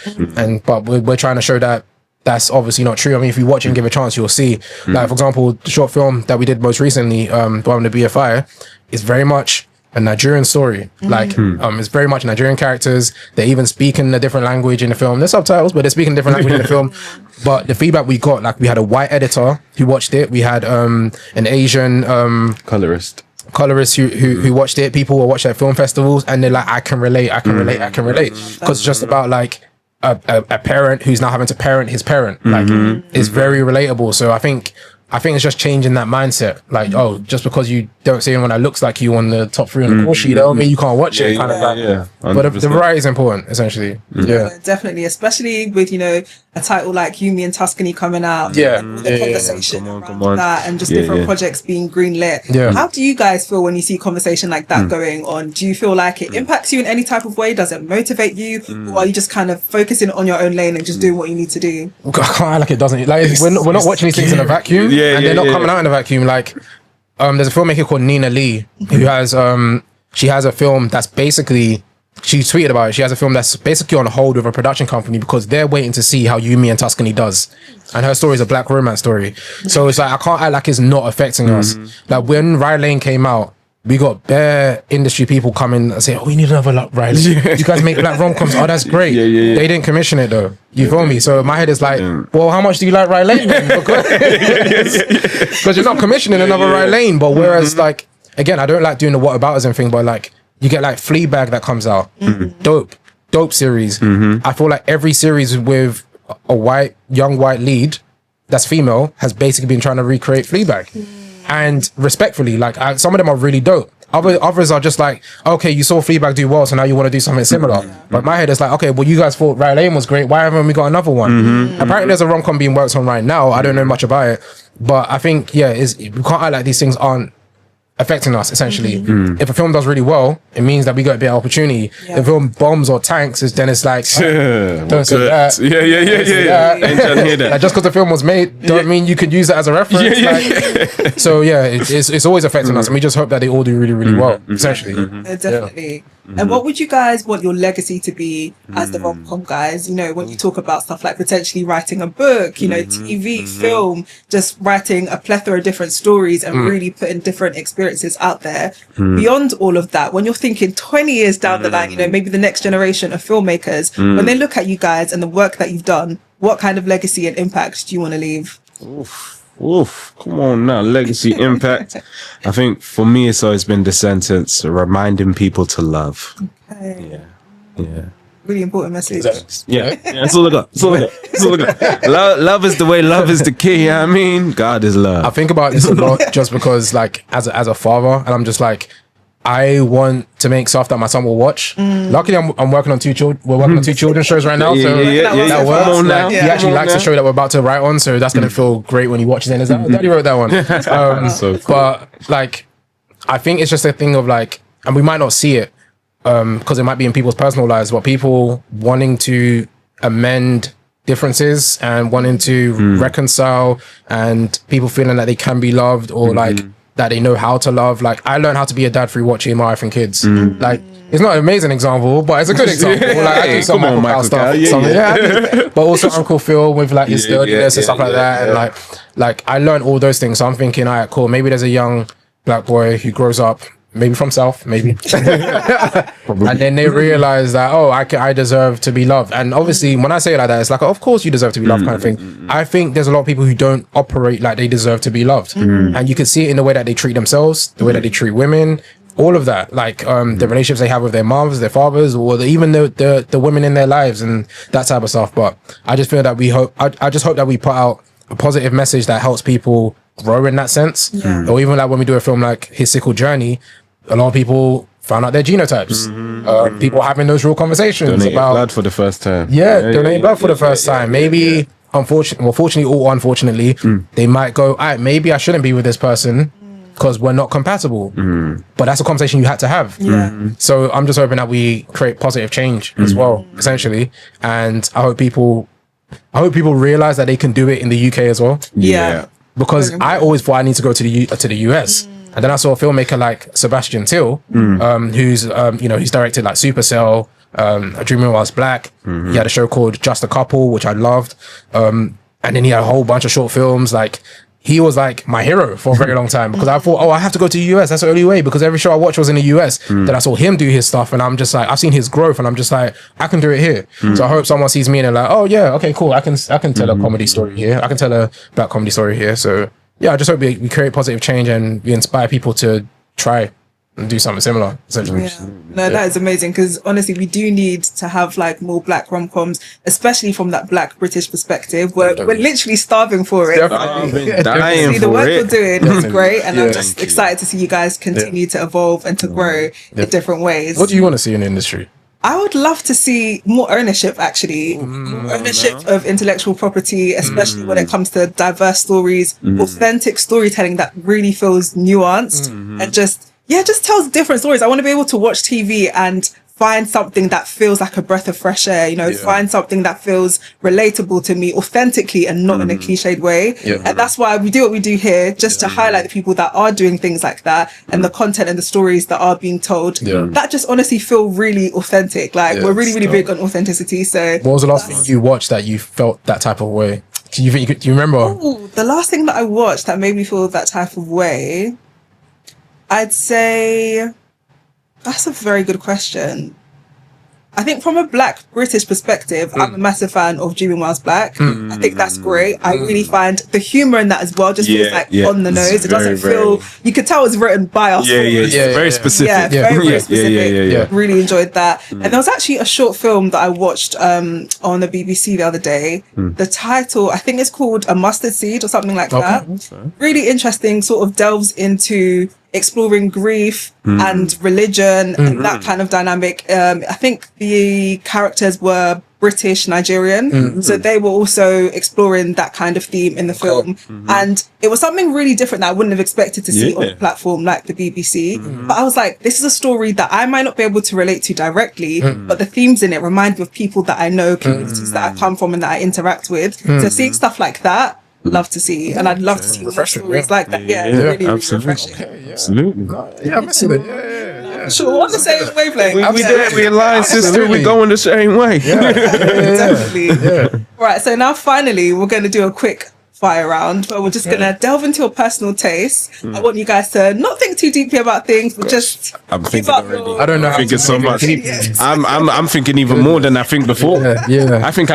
But we're trying to show that that's obviously not true. I mean, if you watch and give a chance, you'll see. Like, for example, the short film that we did most recently, the one with the BFI, is very much a Nigerian story. Like, it's very much Nigerian characters. They even speak in a different language in the film. There's subtitles, but they're speaking a different language in the film. But the feedback we got, like, we had a white editor who watched it. We had an Asian colorist who watched it. People will watch at film festivals and they're like, I can relate. Because it's just about like a parent who's now having to parent his parent. Like, it's very relatable. So I think it's just changing that mindset. Like, oh, just because you don't see anyone that looks like you on the top 3 on the call sheet, that don't mean you can't watch it. Kind of like, but the variety is important, essentially. Yeah, definitely, especially with, you know, a title like Yumi and Tuscany coming out. The conversation around that and just different projects being greenlit. How do you guys feel when you see conversation like that going on? Do you feel like it impacts you in any type of way? Does it motivate you, or are you just kind of focusing on your own lane and just doing what you need to do? I can't act like it doesn't. Like, we're not watching these things in a vacuum. And they're not coming out in a vacuum. Like, there's a filmmaker called Nina Lee who has she has a film that's basically, she tweeted about it, she has a film that's basically on hold with a production company because they're waiting to see how Yumi and Tuscany does, and her story is a black romance story. So it's like, I can't act like it's not affecting us. Like, when Rye Lane came out, we got bare industry people coming and say, oh, we need another Riley. You guys make black rom-coms. Oh, that's great. They didn't commission it though. You feel me? So my head is like, well, how much do you like Rye Lane? Because you're not commissioning another Rye Lane. But whereas, like, again, I don't like doing the whataboutism thing, but like, you get like Fleabag that comes out. Dope series. I feel like every series with a young white lead that's female has basically been trying to recreate Fleabag. And respectfully, like, some of them are really dope. Others are just like, okay, you saw Fleabag do well, so now you want to do something similar. But my head is like, okay, well, you guys thought Rye Lane was great. Why haven't we got another one? Apparently, there's a rom-com being worked on right now. I don't know much about it, but I think, we can't act like these things aren't affecting us, essentially. If a film does really well, it means that we got a bit of opportunity. If a film bombs or tanks, then it's like, don't say that. Ain't trying to hear that. Like, just because the film was made don't mean you could use it as a reference. So it's always affecting us, and we just hope that they all do really, really well, essentially. Definitely. And what would you guys want your legacy to be as the rom-com guys? You know, when you talk about stuff like potentially writing a book, you know, TV, film, just writing a plethora of different stories and really putting different experiences out there. Beyond all of that, when you're thinking 20 years down the line, you know, maybe the next generation of filmmakers, when they look at you guys and the work that you've done, what kind of legacy and impact do you want to leave? Oof, come on now, legacy impact. I think for me, it's always been the sentence, reminding people to love. Okay. Yeah. Really important message. Yeah, that's all I got. That's all I got. Love is the way, love is the key. I mean, God is love. I think about this a lot just because, like, as a father, and I'm just like, I want to make stuff that my son will watch. Luckily, I'm working on two children. We're working on two children's shows right now, so that works. Come on now. He actually likes the show that we're about to write on, so that's gonna feel great when he watches it. And is that Daddy wrote that one? So cool. But like, I think it's just a thing of like, and we might not see it because it might be in people's personal lives, but people wanting to amend differences and wanting to reconcile, and people feeling that they can be loved or like that they know how to love. Like, I learned how to be a dad through watching My Wife and Kids. Like, it's not an amazing example, but it's a good example. Like, I do some Michael Kyle stuff. But also Uncle Phil with like his sturdiness and stuff like that. And like I learned all those things. So I'm thinking, all right, cool. Maybe there's a young black boy who grows up, maybe from South, maybe. And then they realize that, oh, I deserve to be loved. And obviously, when I say it like that, it's like, of course you deserve to be loved kind of thing. I think there's a lot of people who don't operate like they deserve to be loved. And you can see it in the way that they treat themselves, the way that they treat women, all of that. Like the relationships they have with their moms, their fathers, or even the women in their lives and that type of stuff. But I just feel that I just hope that we put out a positive message that helps people grow in that sense. Or even like when we do a film like His Sickle Journey, a lot of people found out their genotypes. People having those real conversations Donating about blood for the first time. Donating blood for the first time. Maybe, fortunately or unfortunately, they might go, all right, maybe I shouldn't be with this person because we're not compatible. But that's a conversation you had to have. So I'm just hoping that we create positive change as well, essentially. And I hope people realize that they can do it in the UK as well. Because I always thought I need to go to the US. And then I saw a filmmaker like Sebastian Till, who's he's directed like Supercell, A Dream Whilst Black. He had a show called Just a Couple, which I loved. And then he had a whole bunch of short films. Like, he was like my hero for a very long time because I thought, I have to go to the US. That's the only way, because every show I watched was in the US. Then I saw him do his stuff, and I'm just like, I've seen his growth, and I'm just like, I can do it here. So I hope someone sees me and they're like, oh yeah, okay, cool. I can tell a comedy story here. I can tell a black comedy story here. So yeah, I just hope we create positive change and we inspire people to try and do something similar, essentially. That is amazing, because honestly, we do need to have like more black rom-coms, especially from that black British perspective. We're literally starving for it. Dying the for work it. we're doing is great, and I'm just excited to see you guys continue to evolve and to grow in different ways. What do you want to see in the industry? I would love to see more ownership, actually. More ownership of intellectual property, especially when it comes to diverse stories, authentic storytelling that really feels nuanced and just tells different stories. I want to be able to watch TV and find something that feels like a breath of fresh air, find something that feels relatable to me authentically and not in a cliched way. And that's why we do what we do here, just to highlight the people that are doing things like that and the content and the stories that are being told that just honestly feel really authentic. Like, we're really, really big on authenticity. So what was the last thing you watched that you felt that type of way? Do you remember? The last thing that I watched that made me feel that type of way, I'd say that's a very good question. I think from a black British perspective, I'm a massive fan of Dreaming Whilst Black. I think that's great. I really find the humor in that as well just feels like on the nose. It doesn't feel, you could tell it's written by us. Very specific. Very specific. Really enjoyed that. And there was actually a short film that I watched on the BBC the other day. The title, I think it's called A Mustard Seed or something like that. Really interesting, sort of delves into exploring grief and religion and that kind of dynamic. I think the characters were British Nigerian, so they were also exploring that kind of theme in the film, and it was something really different that I wouldn't have expected to see on a platform like the BBC. But I was like, this is a story that I might not be able to relate to directly, but the themes in it remind me of people that I know, communities that I come from and that I interact with. So seeing stuff like that, love to see, and I'd love to see more stories like that. Really, absolutely. Refreshing. Absolutely. I'm missing it. Sure, we're on the same wavelength. We aligned, sister. We're going the same way. Definitely. Right, so now finally we're going to do a quick fire round where we're just gonna delve into your personal taste. I want you guys to not think too deeply about things, but just I'm keep thinking up already. your- I don't know how I think it's so much. Yes. I'm thinking even more than I think before. Yeah. I think.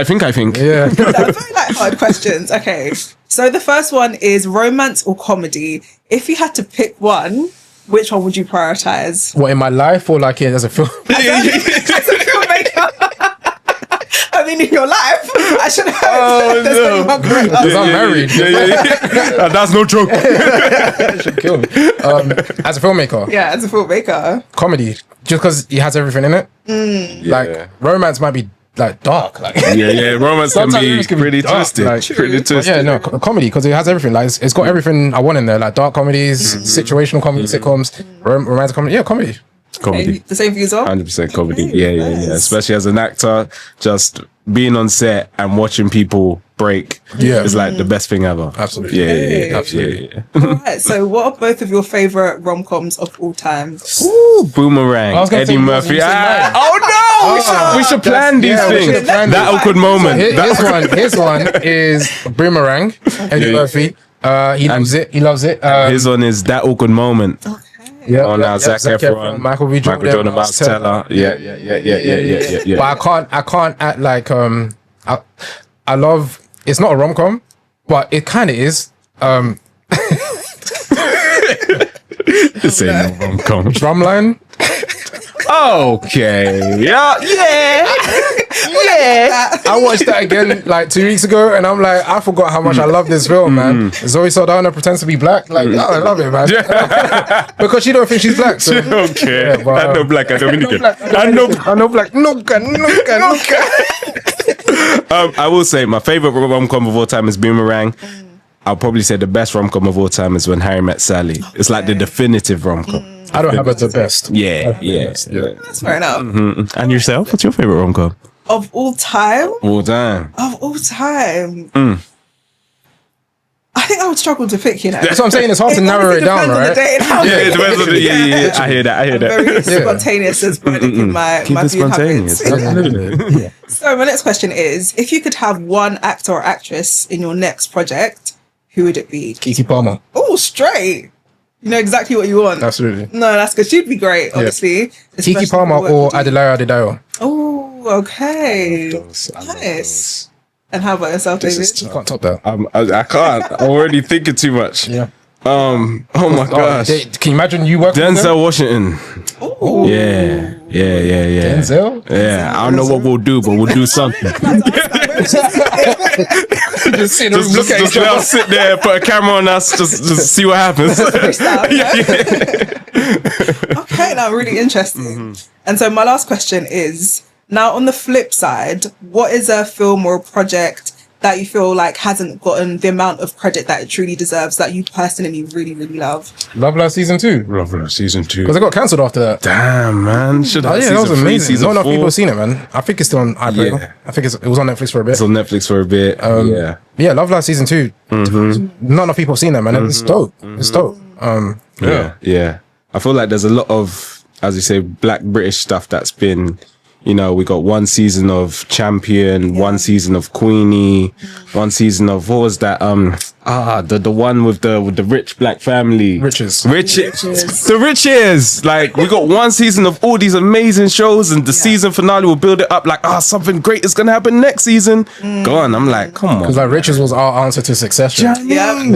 Yeah. They're very hard questions. Okay, so the first one is romance or comedy. If you had to pick one, which one would you prioritize? What, in my life or like as a film? As a filmmaker. I mean, in your life, I should have. Oh, There's no. only one correct Because answer. I'm married. That's no joke. That should kill me. As a filmmaker, Yeah, as a filmmaker. comedy, just because it has everything in it. Like romance might be like dark. Like Yeah. Romance can Sometimes be it can be pretty dark, twisted. like- Pretty But twisted. yeah, no, comedy because it has everything. Like it's got everything I want in there. Like dark comedies, situational comedy, sitcoms, romantic comedy. Yeah, comedy. Comedy. Okay, the same for you as well? 100% comedy. Okay, Yeah. nice. Especially as an actor, just being on set and watching people break Yeah. is like the best thing ever. Absolutely. Yeah. Absolutely. Yeah. Alright, so what are both of your favourite rom-coms of all time? Ooh, Boomerang. I was gonna Eddie say Murphy. yours, you said mine. Oh no! We should plan these yeah, we things. should plan That this. awkward moment. His one is Boomerang. Eddie Murphy. He loves it. He loves it. His one is That Awkward Moment. Yeah, Oh, now Zac Efron, Michael B. Jordan, Miles Teller. Yeah. But I can't act like I love. It's not a rom com, but it kind of is. This ain't no rom-com. Drumline. Okay. Yeah. I watched that again like 2 weeks ago, and I'm like, I forgot how much I love this film, man. Zoe Saldana pretends to be black. Like, oh, I love it, man. Because she don't think she's black. So. Okay. Yeah, but, I know black. I Dominican. I know black. No. I will say my favorite rom-com of all time is Boomerang. I'll probably say the best rom-com of all time is When Harry Met Sally. It's like the definitive rom-com. I don't have it the best. Yeah. That's fair enough. And yourself? What's your favorite rom-com? Of all time? All time. Of all time. I think I would struggle to pick, That's what I'm saying. It's hard to narrow it down, right? Yeah, it depends on the. Yeah. I hear that. I'm very spontaneous as sporadic in my Keep it viewing spontaneous. habits. So my next question is, if you could have one actor or actress in your next project, who would it be? Kiki Palmer. Oh, straight. You know exactly what you want. Absolutely. No, that's good. She'd be great, honestly. Kiki Palmer or Adelara Adedayo. Oh, okay. Nice. And how about yourself, David? You can't top that. I can't. I'm already thinking too much. Yeah. Oh my gosh. Can you imagine you working with them? Denzel Washington. Ooh. Yeah. Denzel? Yeah. I don't know what we'll do, but we'll do something. Just sit Just look at each let other. us sit there, put a camera on us, just see what happens. Okay, now really interesting. And so my last question is, now on the flip side, what is a film or a project that you feel like hasn't gotten the amount of credit that it truly deserves, that you personally really, really love? Love Life Season 2. Love Life Season 2. Because it got cancelled after that. Damn, man. Should Oh have yeah, that was season 3, amazing. season Not enough 4. people have seen it, man. I think it's still on iPlayer. Yeah. I think it was on Netflix for a bit. It's on Netflix for a bit. Yeah. Yeah, Love Life Season 2. Not enough people have seen that, man. It's dope. It's dope. Yeah. I feel like there's a lot of, as you say, Black British stuff that's been, you know, we got one season of Champion, one season of Queenie, one season of, what was that? The one with the rich black family. Riches. The Riches. Like, we got one season of all these amazing shows, and the season finale will build it up like, something great is gonna happen next season. Go on. I'm like, come on. Because like Riches was our answer to Succession. Yeah. And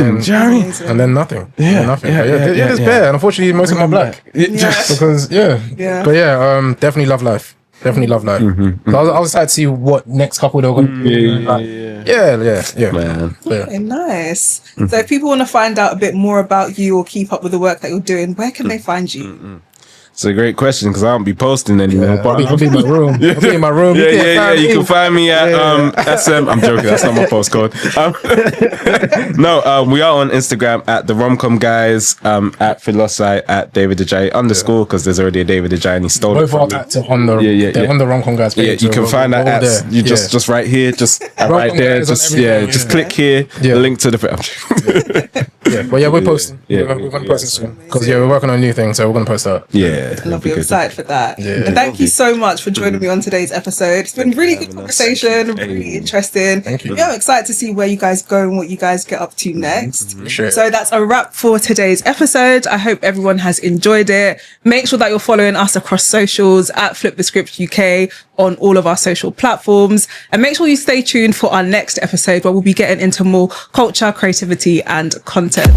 then nothing. Yeah. Nothing. Yeah, But yeah, it's yeah. bare. And unfortunately, most of them are black. Because, Yeah. But yeah, definitely Love Life. Definitely Love Life. So I was excited to see what next couple they're going to do. Yeah. Man. Okay, nice. So if people want to find out a bit more about you or keep up with the work that you're doing, where can they find you? It's a great question because I don't be posting anymore. I'll be in my room. I'll be in my room. Yeah. You can find me at SM. I'm joking. That's not my postcode. We are on Instagram at the Romcom Guys, at Philosophy, at David Ajayi _ because there's already a David Ajayi and he stole it Both are from me. active on the on the Romcom Guys Yeah, page. you can So find that we're at there. you just right here, just right Romcom there. Guys on Just everything. just click here. Yeah. The link to the. Yeah, but yeah, we're posting. Yeah. We're going to post it soon. Because we're working on a new thing, so we're going to post that. Yeah. Lovely. I'm excited for that. Yeah. And thank you so much for joining me on today's episode. It's been really good conversation, really interesting. Thank you. Yeah, I'm excited to see where you guys go and what you guys get up to next. Sure. So that's a wrap for today's episode. I hope everyone has enjoyed it. Make sure that you're following us across socials at Flip the Script UK on all of our social platforms. And make sure you stay tuned for our next episode where we'll be getting into more culture, creativity and content.